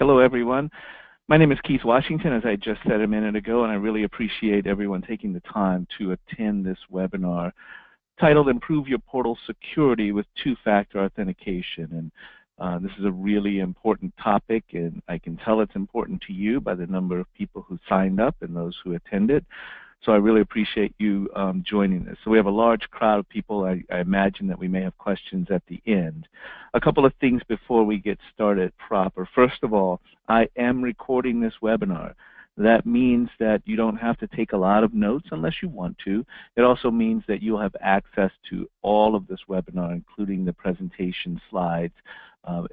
Hello, everyone. My name is Keith Washington, as I just said a minute ago, and I really appreciate everyone taking the time to attend this webinar titled Improve Your Portal Security with Two-Factor Authentication. And this is a really important topic, and I can tell it's important to you by the number of people who signed up and those who attended. So I really appreciate you joining us. So we have a large crowd of people. I imagine that we may have questions at the end. A couple of things before we get started proper. First of all, I am recording this webinar. That means that you don't have to take a lot of notes unless you want to. It also means that you'll have access to all of this webinar, including the presentation slides,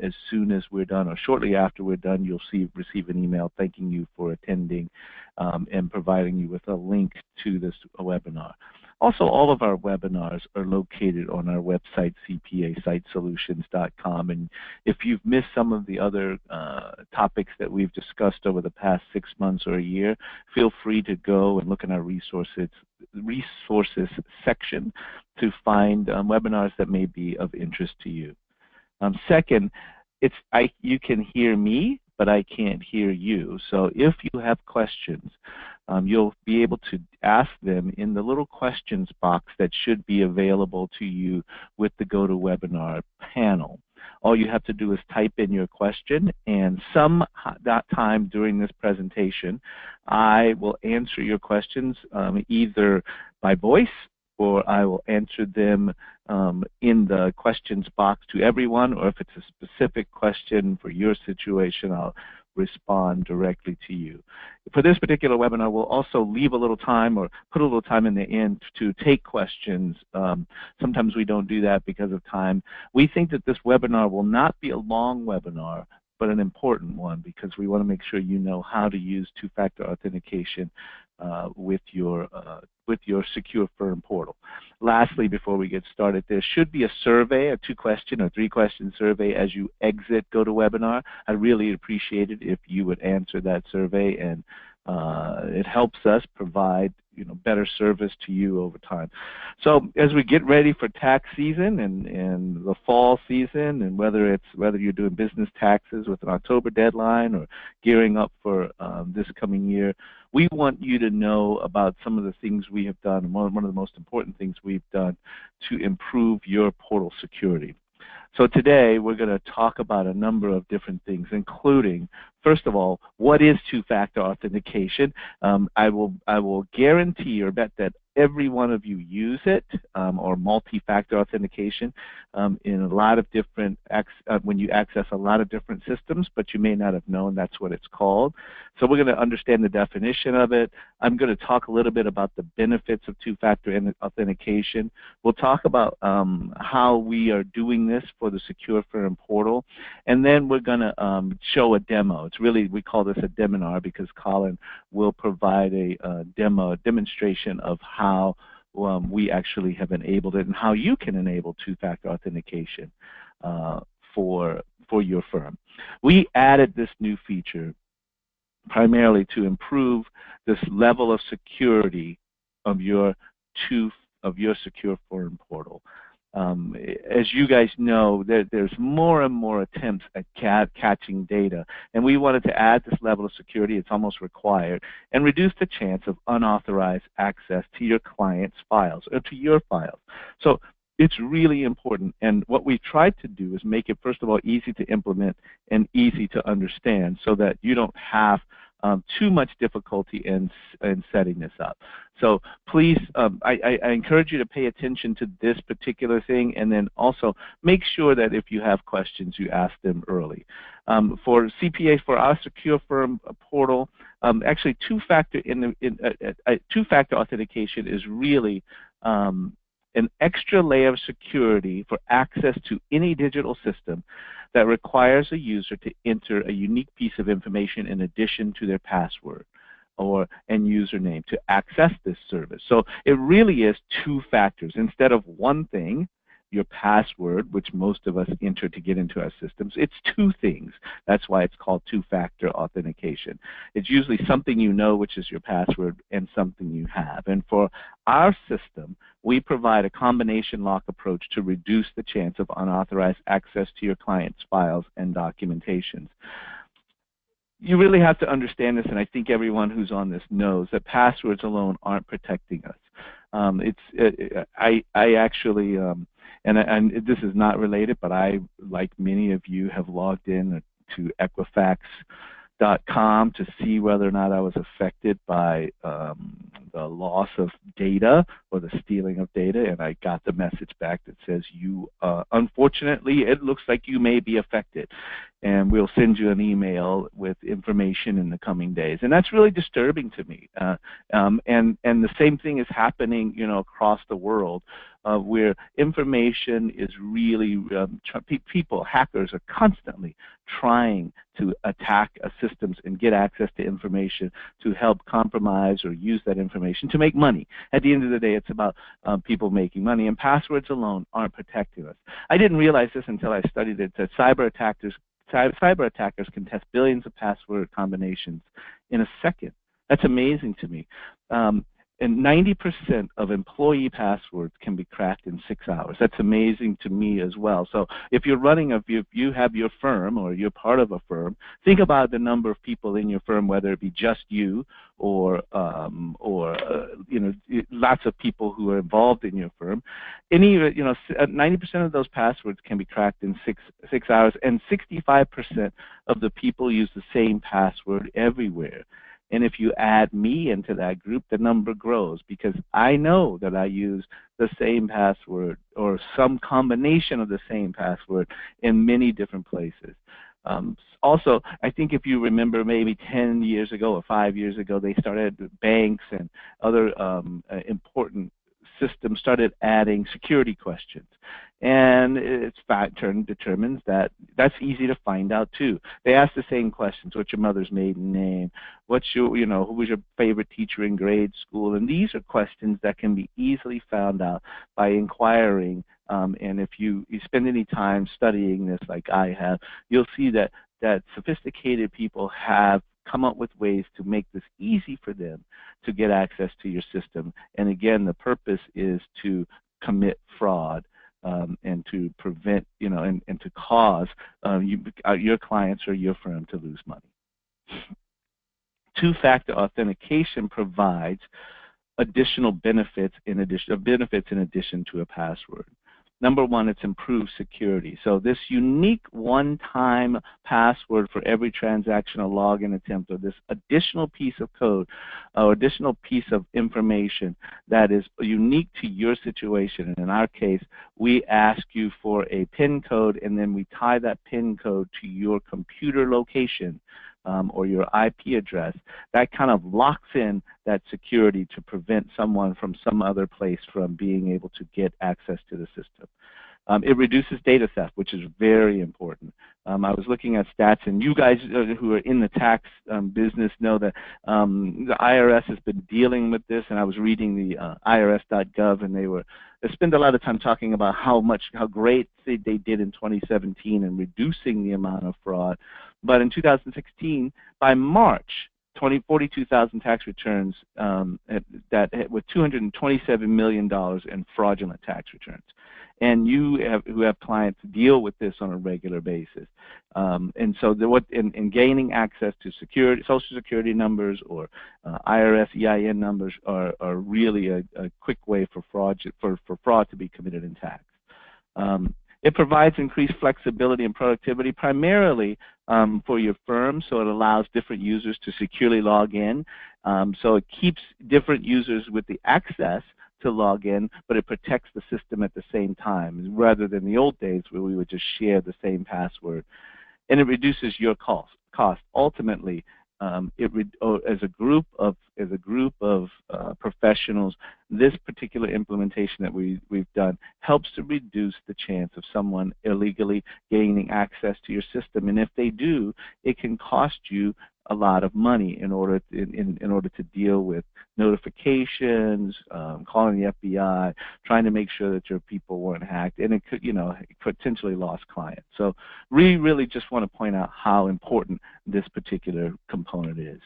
as soon as we're done, or shortly after we're done. You'll receive an email thanking you for attending and providing you with a link to this webinar. Also, all of our webinars are located on our website, cpasitesolutions.com. And if you've missed some of the other topics that we've discussed over the past 6 months or a year, feel free to go and look in our resources section to find webinars that may be of interest to you. Second, you can hear me, but I can't hear you. So if you have questions, you'll be able to ask them in the little questions box that should be available to you with the GoToWebinar panel. All you have to do is type in your question, and that time during this presentation, I will answer your questions either by voice, or I will answer them in the questions box to everyone, or if it's a specific question for your situation, I'll respond directly to you. For this particular webinar, we'll also leave a little time, or put a little time in the end to take questions. Sometimes we don't do that because of time. We think that this webinar will not be a long webinar, but an important one, because we want to make sure you know how to use two-factor authentication with your secure firm portal. Lastly, before we get started, there should be a survey, a 2-question or 3-question survey as you exit GoToWebinar. I'd really appreciate it if you would answer that survey, and it helps us provide better service to you over time. So as we get ready for tax season and the fall season, and whether you're doing business taxes with an October deadline or gearing up for this coming year, we want you to know about some of the things we have done, and one of the most important things we've done to improve your portal security. So today we're going to talk about a number of different things, including, first of all, what is two-factor authentication? I will guarantee or bet that every one of you use it, or multi-factor authentication, in a lot of different when you access a lot of different systems, but you may not have known that's what it's called. So we're going to understand the definition of it. I'm going to talk a little bit about the benefits of two-factor authentication. We'll talk about how we are doing this for the Secure Firm portal, and then we're going to show a demo. It's really, we call this a deminar because Colin will provide a demonstration of how we actually have enabled it and how you can enable two-factor authentication for your firm. We added this new feature primarily to improve this level of security of your Secure Firm portal. As you guys know, there's more and more attempts at catching data, and we wanted to add this level of security. It's almost required, and reduce the chance of unauthorized access to your client's files or to your files. So it's really important, and what we tried to do is make it, first of all, easy to implement and easy to understand, so that you don't have too much difficulty in setting this up. So please, I encourage you to pay attention to this particular thing, and then also make sure that if you have questions, you ask them early. For CPA, for our Secure Firm portal, actually two-factor authentication is really an extra layer of security for access to any digital system that requires a user to enter a unique piece of information in addition to their password and username to access this service. So it really is 2 factors. Instead of one thing, your password, which most of us enter to get into our systems, it's 2 things. That's why it's called two-factor authentication. It's usually something you know, which is your password, and something you have. And for our system, we provide a combination lock approach to reduce the chance of unauthorized access to your client's files and documentations. you really have to understand this, and I think everyone who's on this knows that passwords alone aren't protecting us. I actually, and this is not related, but I, like many of you, have logged in to Equifax.com to see whether or not I was affected by the loss of data or the stealing of data, and I got the message back that says, you, unfortunately, it looks like you may be affected, and we'll send you an email with information in the coming days. And that's really disturbing to me. And the same thing is happening, you know, across the world, where information is really, people, hackers are constantly trying to attack systems and get access to information to help compromise or use that information to make money. At the end of the day, it's about people making money, and passwords alone aren't protecting us. I didn't realize this until I studied it, that cyber attackers can test billions of password combinations in a second. That's amazing to me. And 90% of employee passwords can be cracked in 6 hours. That's amazing to me as well. So if you're running if you have your firm or you're part of a firm, think about the number of people in your firm, whether it be just you or you know, lots of people who are involved in your firm. 90% of those passwords can be cracked in six hours, and 65% of the people use the same password everywhere. And if you add me into that group, the number grows, because I know that I use the same password or some combination of the same password in many different places. Also, I think if you remember maybe 10 years ago or 5 years ago, they started, banks and other important systems started adding security questions. And it's determines that that's easy to find out too. They ask the same questions: what's your mother's maiden name? What's your, you know, who was your favorite teacher in grade school? And these are questions that can be easily found out by inquiring. And if you spend any time studying this, like I have, you'll see that sophisticated people have come up with ways to make this easy for them to get access to your system. And again, the purpose is to commit fraud. And to prevent, you know, and to cause your clients or your firm to lose money. Two-factor authentication provides additional benefits in addition to a password. Number one, it's improved security. So this unique one-time password for every transactional login attempt, or this additional piece of code or additional piece of information that is unique to your situation. And in our case, we ask you for a PIN code, and then we tie that PIN code to your computer location or your IP address. That kind of locks in that security to prevent someone from some other place from being able to get access to the system. It reduces data theft, which is very important. I was looking at stats, and you guys who are in the tax business know that the IRS has been dealing with this, and I was reading the IRS.gov, and they spend a lot of time talking about how great they did in 2017 in reducing the amount of fraud. But in 2016, by March, 42,000 tax returns with $227 million in fraudulent tax returns. And who have clients deal with this on a regular basis. And so in gaining access to Social Security numbers or IRS EIN numbers are really a quick way for fraud to be committed in tax. It provides increased flexibility and productivity, primarily for your firm, so it allows different users to securely log in. So it keeps different users with the access to log in, but it protects the system at the same time, rather than the old days where we would just share the same password. And it reduces your cost. Ultimately, as a group of professionals, this particular implementation that we've done helps to reduce the chance of someone illegally gaining access to your system. And if they do, it can cost you a lot of money in order to deal with notifications, calling the FBI, trying to make sure that your people weren't hacked, and it could, potentially lost clients. So we really just want to point out how important this particular component is.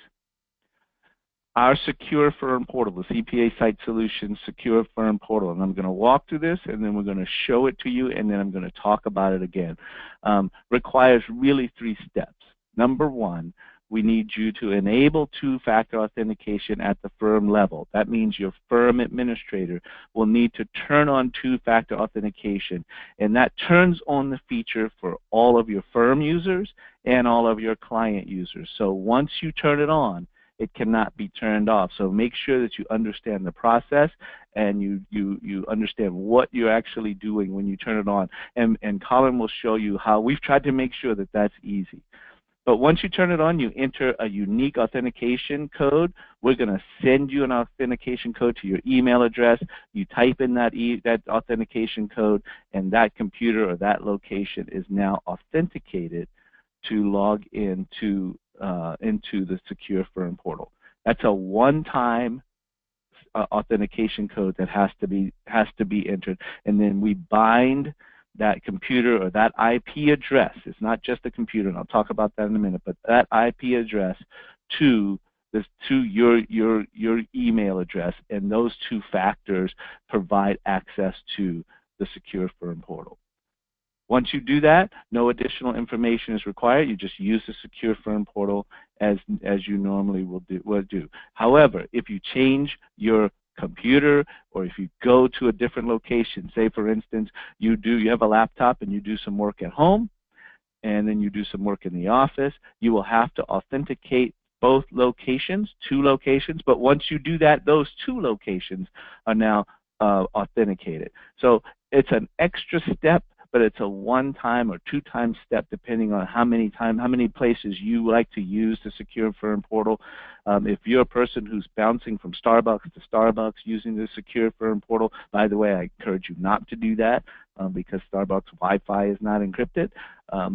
Our Secure Firm Portal, the CPA Site Solutions Secure Firm Portal, and I'm going to walk through this, and then we're going to show it to you, and then I'm going to talk about it again, requires really 3 steps. Number one, we need you to enable two-factor authentication at the firm level. That means your firm administrator will need to turn on two-factor authentication, and that turns on the feature for all of your firm users and all of your client users. So once you turn it on, it cannot be turned off. So make sure that you understand the process and you understand what you're actually doing when you turn it on. And Colin will show you how we've tried to make sure that that's easy. But once you turn it on, you enter a unique authentication code. We're going to send you an authentication code to your email address. You type in that authentication code, and that computer or that location is now authenticated to log into the Secure Firm portal. That's a one-time authentication code that has to be entered, and then we bind that computer or that IP address. It's not just a computer, and I'll talk about that in a minute, but that IP address to your email address, and those two factors provide access to the Secure Firm portal. Once you do that, no additional information is required. You just use the Secure Firm portal as you normally will do. However, if you change your computer, or if you go to a different location, say for instance you have a laptop and you do some work at home and then you do some work in the office, you will have to authenticate both locations, two locations, but once you do that, those two locations are now authenticated. So it's an extra step, but it's a one-time or two-time step depending on how many places you like to use the Secure Firm portal. If you're a person who's bouncing from Starbucks to Starbucks using the Secure Firm portal, by the way, I encourage you not to do that because Starbucks Wi-Fi is not encrypted.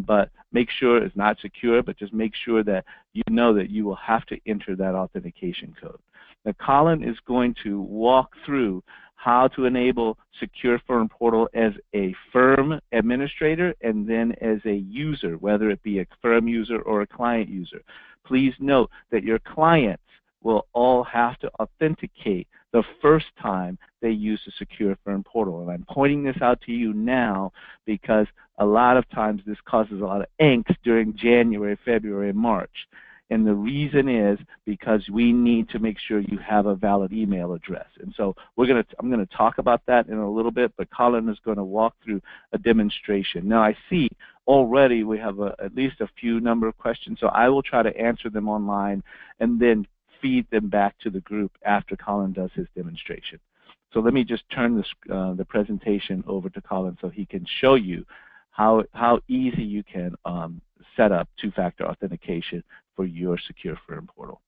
But make sure it's not secure, but just make sure that you know that you will have to enter that authentication code. Now, Colin is going to walk through how to enable Secure Firm portal as a firm administrator and then as a user, whether it be a firm user or a client user. Please note that your clients will all have to authenticate the first time they use the Secure Firm portal. And I'm pointing this out to you now because a lot of times this causes a lot of angst during January, February, and March. And the reason is because we need to make sure you have a valid email address. And so I'm going to talk about that in a little bit, but Colin is going to walk through a demonstration. Now I see already we have at least a few number of questions, so I will try to answer them online and then feed them back to the group after Colin does his demonstration. So let me just turn the presentation over to Colin so he can show you how easy you can set up two-factor authentication for your Secure Firm portal.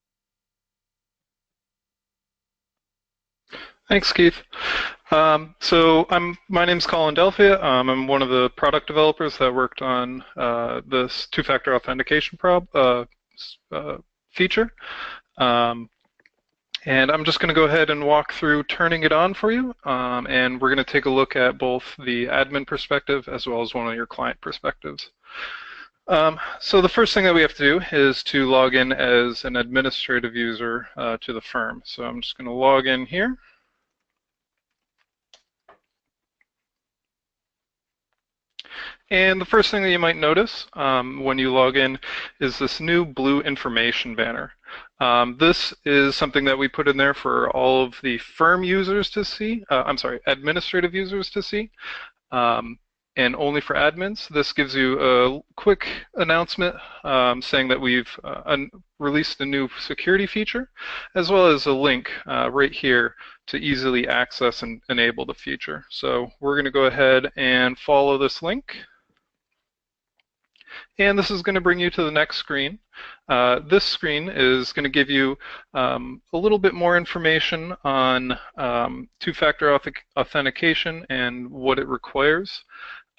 Thanks, Keith. So my name's Colin Delphia. I'm one of the product developers that worked on this two-factor authentication feature. And I'm just going to go ahead and walk through turning it on for you. And we're going to take a look at both the admin perspective as well as one of your client perspectives. So the first thing that we have to do is to log in as an administrative user to the firm. So I'm just going to log in here. And the first thing that you might notice when you log in is this new blue information banner. This is something that we put in there for all of the firm users to see, administrative users to see. And only for admins. This gives you a quick announcement saying that we've released a new security feature, as well as a link right here to easily access and enable the feature. So we're going to go ahead and follow this link. And this is going to bring you to the next screen. This screen is going to give you a little bit more information on two-factor authentication and what it requires.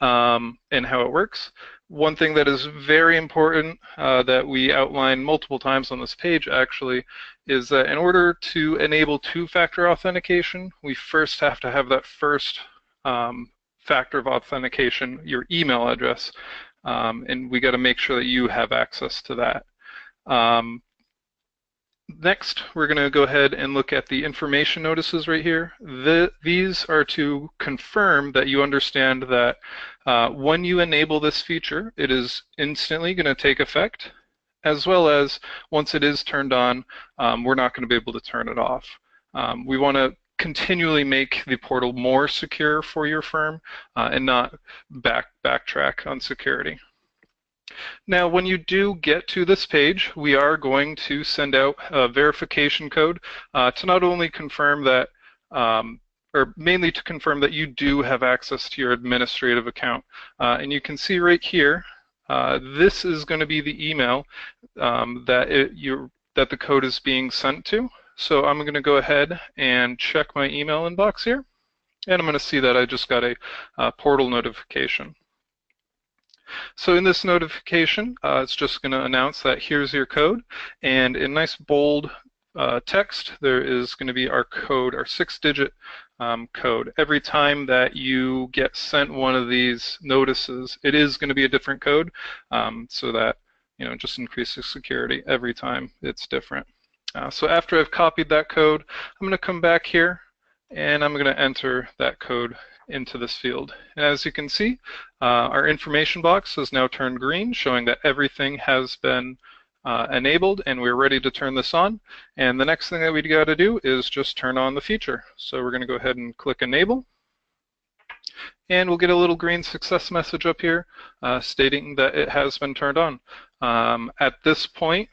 And how it works. One thing that is very important that we outline multiple times on this page actually is that in order to enable two-factor authentication, we first have to have that first factor of authentication, your email address, and we got to make sure that you have access to that. Next, we're going to go ahead and look at the information notices right here. These are to confirm that you understand that when you enable this feature, it is instantly going to take effect, as well as once it is turned on, we're not going to be able to turn it off. We want to continually make the portal more secure for your firm and not backtrack on security. Now, when you do get to this page, we are going to send out a verification code to not only confirm that, or mainly to confirm that you do have access to your administrative account. And you can see right here, this is going to be the email that the code is being sent to. So I'm going to go ahead and check my email inbox here, and I'm going to see that I just got a portal notification. So in this notification, it's just going to announce that here's your code, and in nice bold text, there is going to be our code, our 6-digit code. Every time that you get sent one of these notices, it is going to be a different code, so that just increases security every time it's different. So after I've copied that code, I'm going to come back here and I'm going to enter that code into this field. And as you can see, our information box has now turned green, showing that everything has been enabled and we're ready to turn this on. And the next thing that we got to do is just turn on the feature. So we're going to go ahead and click enable. And we'll get a little green success message up here stating that it has been turned on. At this point,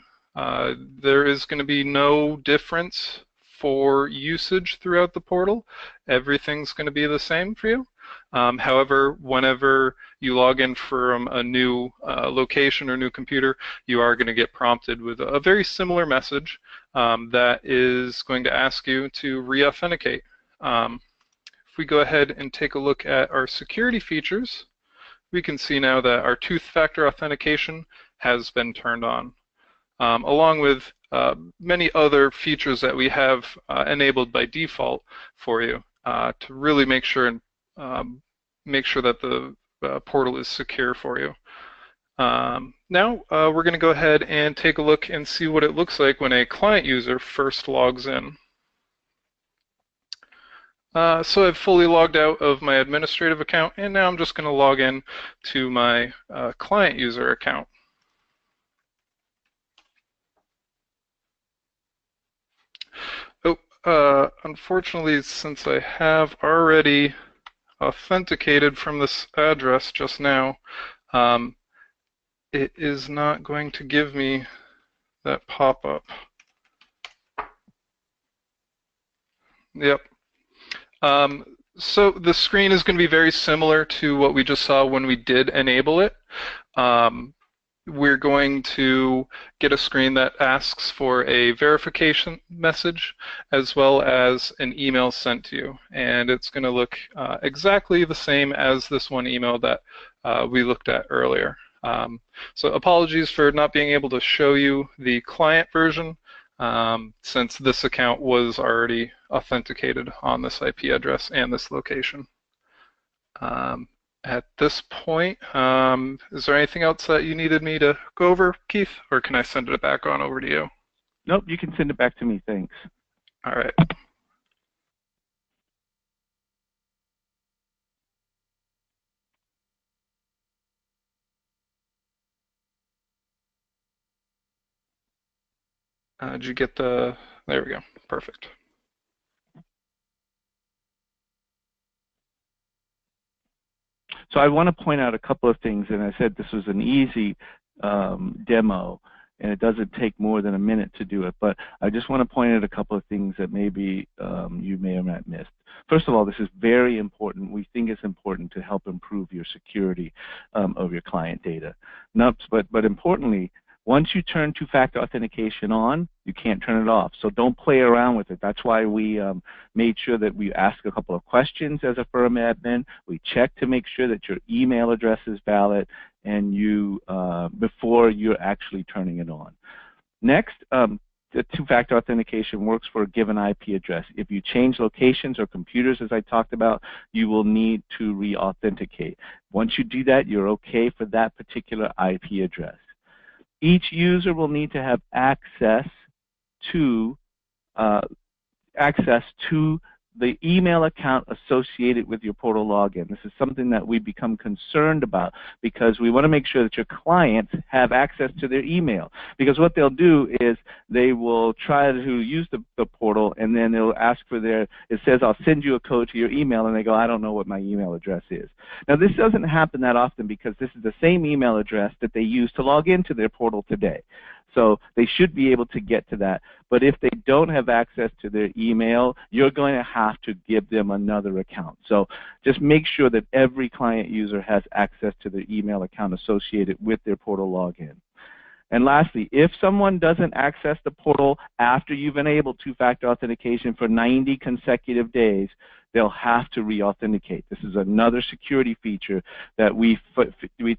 there is going to be no difference for usage throughout the portal. Everything's going to be the same for you. However, whenever you log in from a new location or new computer, you are going to get prompted with a very similar message that is going to ask you to re-authenticate. If we go ahead and take a look at our security features, we can see now that our two-factor authentication has been turned on, along with many other features that we have enabled by default for you to really make sure that the portal is secure for you. Now we're going to go ahead and take a look and see what it looks like when a client user first logs in. So I've fully logged out of my administrative account, and now I'm just going to log in to my client user account. Unfortunately, since I have already authenticated from this address just now, it is not going to give me that pop-up. Yep. So the screen is going to be very similar to what we just saw when we did enable it. We're going to get a screen that asks for a verification message as well as an email sent to you. And it's going to look exactly the same as this one email that we looked at earlier. So apologies for not being able to show you the client version since this account was already authenticated on this IP address and this location. At this point, is there anything else that you needed me to go over, Keith, or can I send it back on over to you? Nope, you can send it back to me, thanks. All right. Did you get the, there we go, perfect. So I want to point out a couple of things, and I said this was an easy demo, and it doesn't take more than a minute to do it, but I just want to point out a couple of things that maybe you may or may not missed. First of all, this is very important. We think it's important to help improve your security of your client data. But importantly, once you turn two-factor authentication on, you can't turn it off. So don't play around with it. That's why we made sure that we ask a couple of questions as a firm admin. We check to make sure that your email address is valid, and you before you're actually turning it on. Next, the two-factor authentication works for a given IP address. If you change locations or computers, as I talked about, you will need to re-authenticate. Once you do that, you're okay for that particular IP address. Each user will need to have access to the email account associated with your portal login. This is something that we become concerned about because we want to make sure that your clients have access to their email. Because what they'll do is they will try to use the portal, and then they'll ask for it says, I'll send you a code to your email, and they go, I don't know what my email address is. Now, this doesn't happen that often because this is the same email address that they use to log into their portal today. So they should be able to get to that. But if they don't have access to their email, you're going to have to give them another account. So just make sure that every client user has access to their email account associated with their portal login. And lastly, if someone doesn't access the portal after you've enabled two-factor authentication for 90 consecutive days, they'll have to re-authenticate. This is another security feature that we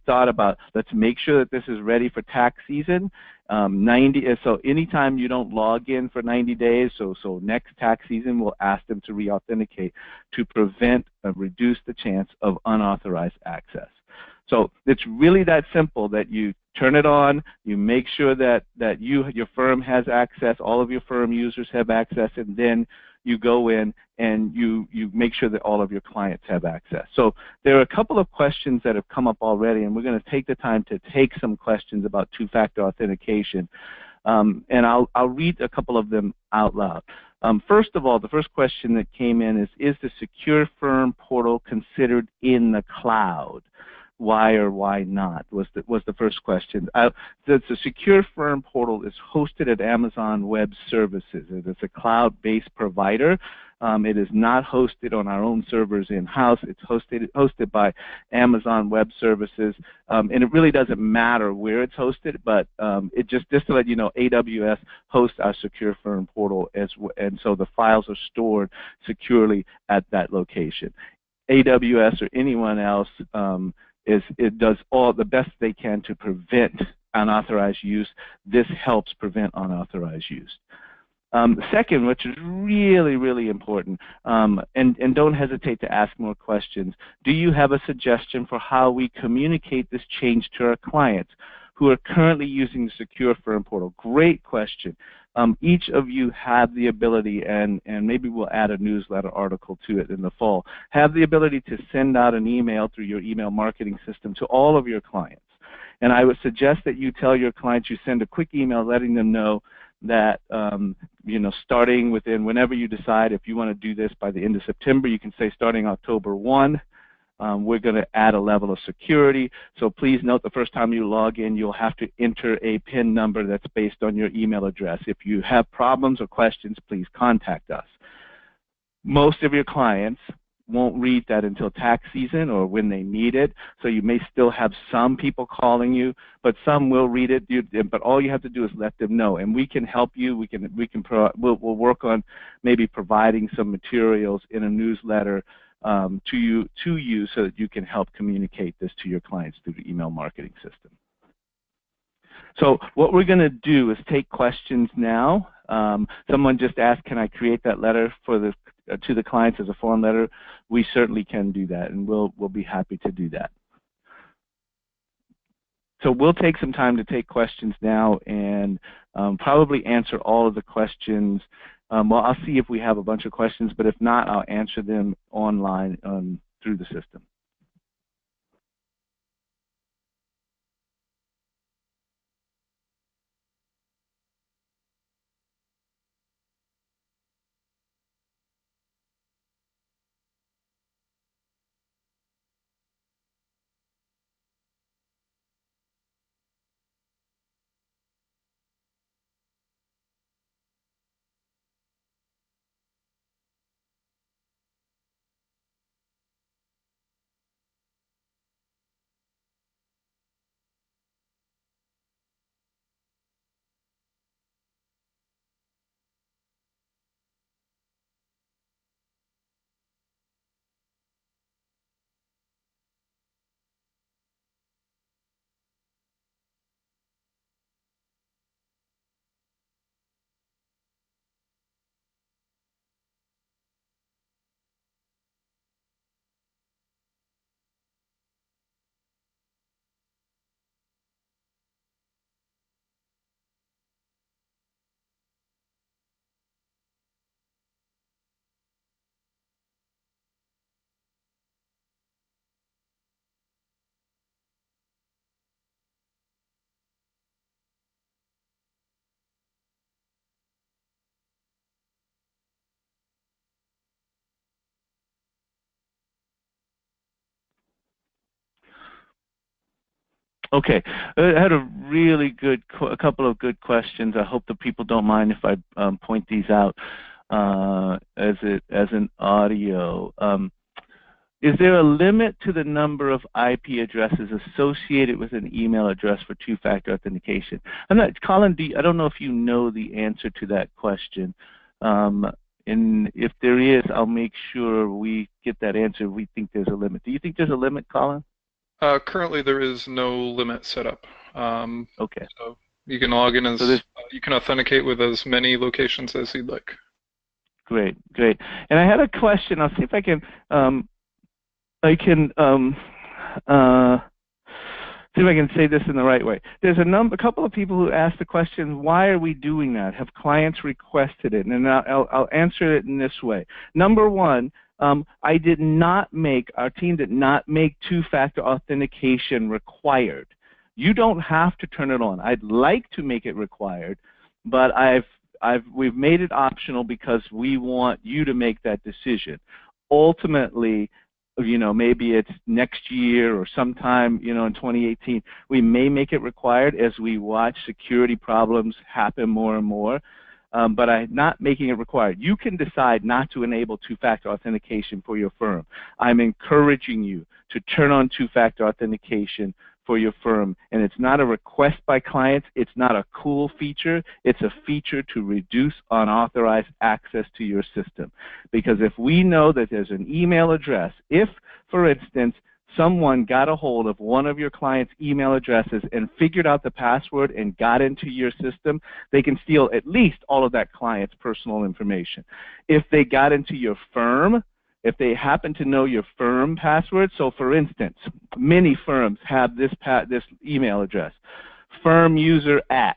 thought about. Let's make sure that this is ready for tax season. So anytime you don't log in for 90 days, so next tax season, we'll ask them to re-authenticate to prevent or reduce the chance of unauthorized access. So it's really that simple, that you turn it on, you make sure that your firm has access, all of your firm users have access, and then you go in and you make sure that all of your clients have access. So there are a couple of questions that have come up already, and we're going to take the time to take some questions about two-factor authentication. And I'll read a couple of them out loud. First of all, the first question that came in is the Secure Firm portal considered in the cloud? Why or why not was the first question. The Secure Firm portal is hosted at Amazon Web Services. It is a cloud-based provider. It is not hosted on our own servers in-house. It's hosted by Amazon Web Services, and it really doesn't matter where it's hosted, but it just to let you know, AWS hosts our Secure Firm portal, and so the files are stored securely at that location. AWS or anyone else it does all the best they can to prevent unauthorized use. This helps prevent unauthorized use. Second, which is really, really important, and don't hesitate to ask more questions, do you have a suggestion for how we communicate this change to our clients who are currently using the Secure Firm portal? Great question. Each of you have the ability, and maybe we'll add a newsletter article to it in the fall, have the ability to send out an email through your email marketing system to all of your clients. And I would suggest that you tell your clients, you send a quick email letting them know that, starting within whenever you decide, if you want to do this by the end of September, you can say starting October 1, we're going to add a level of security. So please note, the first time you log in, you'll have to enter a PIN number that's based on your email address. If you have problems or questions, please contact us. Most of your clients won't read that until tax season or when they need it, so you may still have some people calling you, but some will read it. But all you have to do is let them know, and we can help you. We'll work on maybe providing some materials in a newsletter to you so that you can help communicate this to your clients through the email marketing system. So what we're going to do is take questions now. Someone just asked, can I create that letter to the clients as a form letter? We certainly can do that, and we'll be happy to do that. So we'll take some time to take questions now and probably answer all of the questions. Well, I'll see if we have a bunch of questions, but if not, I'll answer them online through the system. Okay, I had a really good, a couple of good questions. I hope the people don't mind if I point these out as an audio. Is there a limit to the number of IP addresses associated with an email address for two-factor authentication? I'm not, Colin, I don't know if you know the answer to that question. And if there is, I'll make sure we get that answer if we think there's a limit. Do you think there's a limit, Colin? Currently, there is no limit set up. Okay. So you can log in So as you can authenticate with as many locations as you'd like. great, great. And I had a question. I'll see if I can see if I can say this in the right way. There's a couple of people who asked the question, why are we doing that? Have clients requested it? And I'll answer it in this way. Number one, our team did not make two-factor authentication required. You don't have to turn it on. I'd like to make it required, but we've made it optional because we want you to make that decision. Ultimately, maybe it's next year or sometime, in 2018, we may make it required as we watch security problems happen more and more. But I'm not making it required. You can decide not to enable two-factor authentication for your firm. I'm encouraging you to turn on two-factor authentication for your firm. And it's not a request by clients. It's not a cool feature. It's a feature to reduce unauthorized access to your system. Because if we know that there's an email address, if, for instance, someone got a hold of one of your client's email addresses and figured out the password and got into your system, they can steal at least all of that client's personal information. If they got into your firm, if they happen to know your firm password, so for instance, many firms have this email address, firm user at,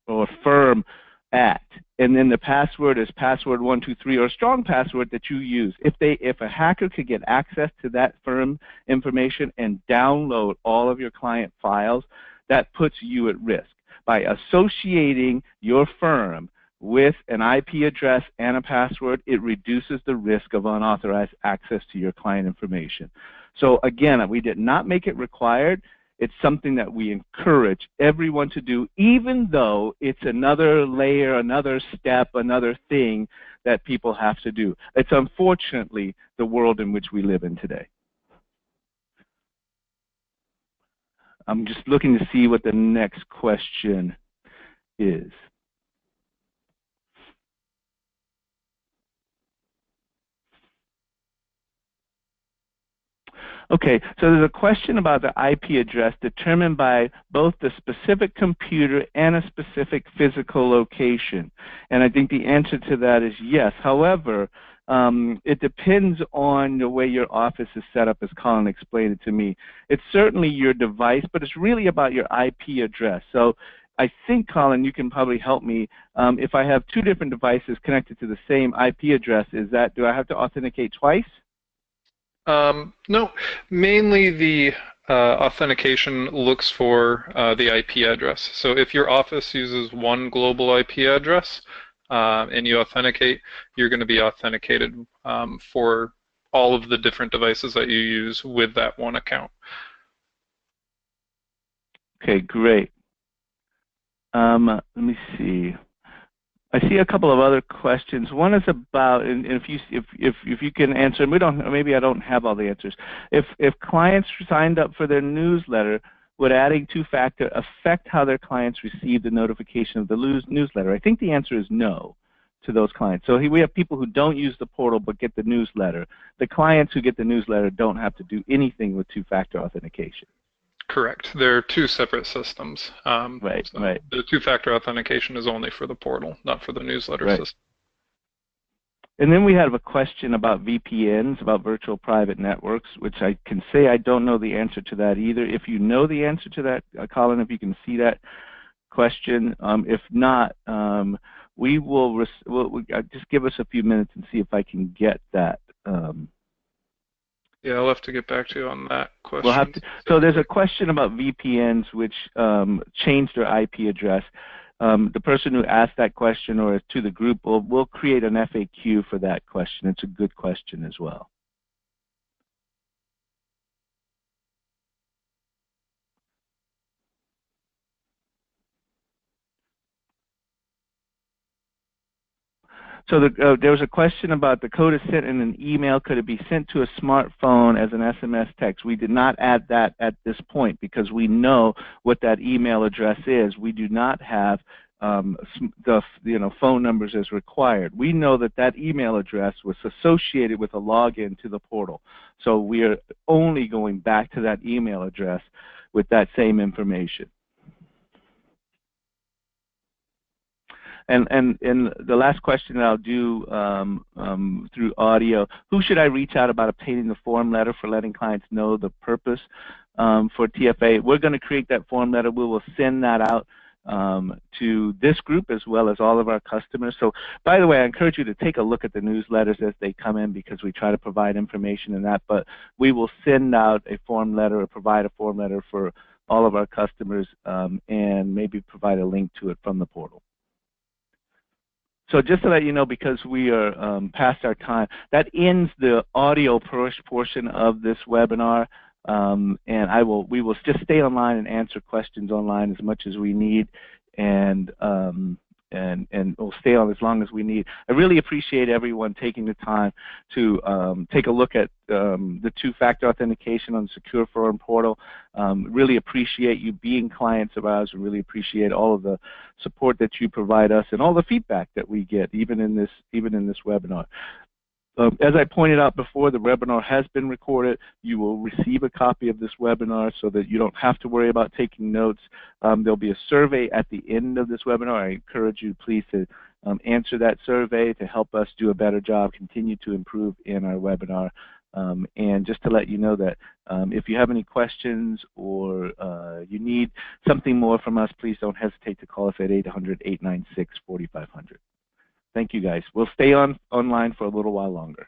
or firm at, and then the password is password 123 or a strong password that you use. If a hacker could get access to that firm information and download all of your client files, that puts you at risk. By associating your firm with an IP address and a password, it reduces the risk of unauthorized access to your client information. So again, we did not make it required. It's something that we encourage everyone to do, even though it's another layer, another step, another thing that people have to do. It's unfortunately the world in which we live in today. I'm just looking to see what the next question is. Okay, so there's a question about the IP address determined by both the specific computer and a specific physical location. And I think the answer to that is yes. However, it depends on the way your office is set up, as Colin explained it to me. It's certainly your device, but it's really about your IP address. So I think, Colin, you can probably help me. If I have two different devices connected to the same IP address, do I have to authenticate twice? No, mainly the authentication looks for the IP address. So if your office uses one global IP address and you authenticate, you're going to be authenticated for all of the different devices that you use with that one account. Okay, great. Let me see. I see a couple of other questions. One is about, and if you can answer, maybe I don't have all the answers. If clients signed up for their newsletter, would adding two-factor affect how their clients receive the notification of the newsletter? I think the answer is no to those clients. So we have people who don't use the portal but get the newsletter. The clients who get the newsletter don't have to do anything with two-factor authentication. Correct. They're two separate systems. Right. The two-factor authentication is only for the portal, not for the newsletter system. And then we have a question about VPNs, about virtual private networks, which I can say I don't know the answer to that either. If you know the answer to that, Colin, if you can see that question. If not, we'll just give us a few minutes and see if I can get that. Yeah, I'll have to get back to you on that question. So there's a question about VPNs which changed their IP address. The person who asked that question or to the group, we'll create an FAQ for that question. It's a good question as well. So there was a question about the code is sent in an email. Could it be sent to a smartphone as an SMS text? We did not add that at this point because we know what that email address is. We do not have the phone numbers as required. We know that that email address was associated with a login to the portal. So we are only going back to that email address with that same information. And the last question that I'll do through audio, who should I reach out about obtaining the form letter for letting clients know the purpose for TFA? We're going to create that form letter. We will send that out to this group as well as all of our customers. So, by the way, I encourage you to take a look at the newsletters as they come in because we try to provide information in that. But we will send out a form letter or provide a form letter for all of our customers and maybe provide a link to it from the portal. So just to let you know, because we are past our time, that ends the audio portion of this webinar. And we will just stay online and answer questions online as much as we need, and we'll stay on as long as we need. I really appreciate everyone taking the time to take a look at the two-factor authentication on the Secure Forum portal. Really appreciate you being clients of ours. We really appreciate all of the support that you provide us and all the feedback that we get, even in this webinar. As I pointed out before, the webinar has been recorded. You will receive a copy of this webinar so that you don't have to worry about taking notes. There'll be a survey at the end of this webinar. I encourage you please to answer that survey to help us do a better job, continue to improve in our webinar. And just to let you know that if you have any questions or you need something more from us, please don't hesitate to call us at 800-896-4500. Thank you, guys. We'll stay online for a little while longer.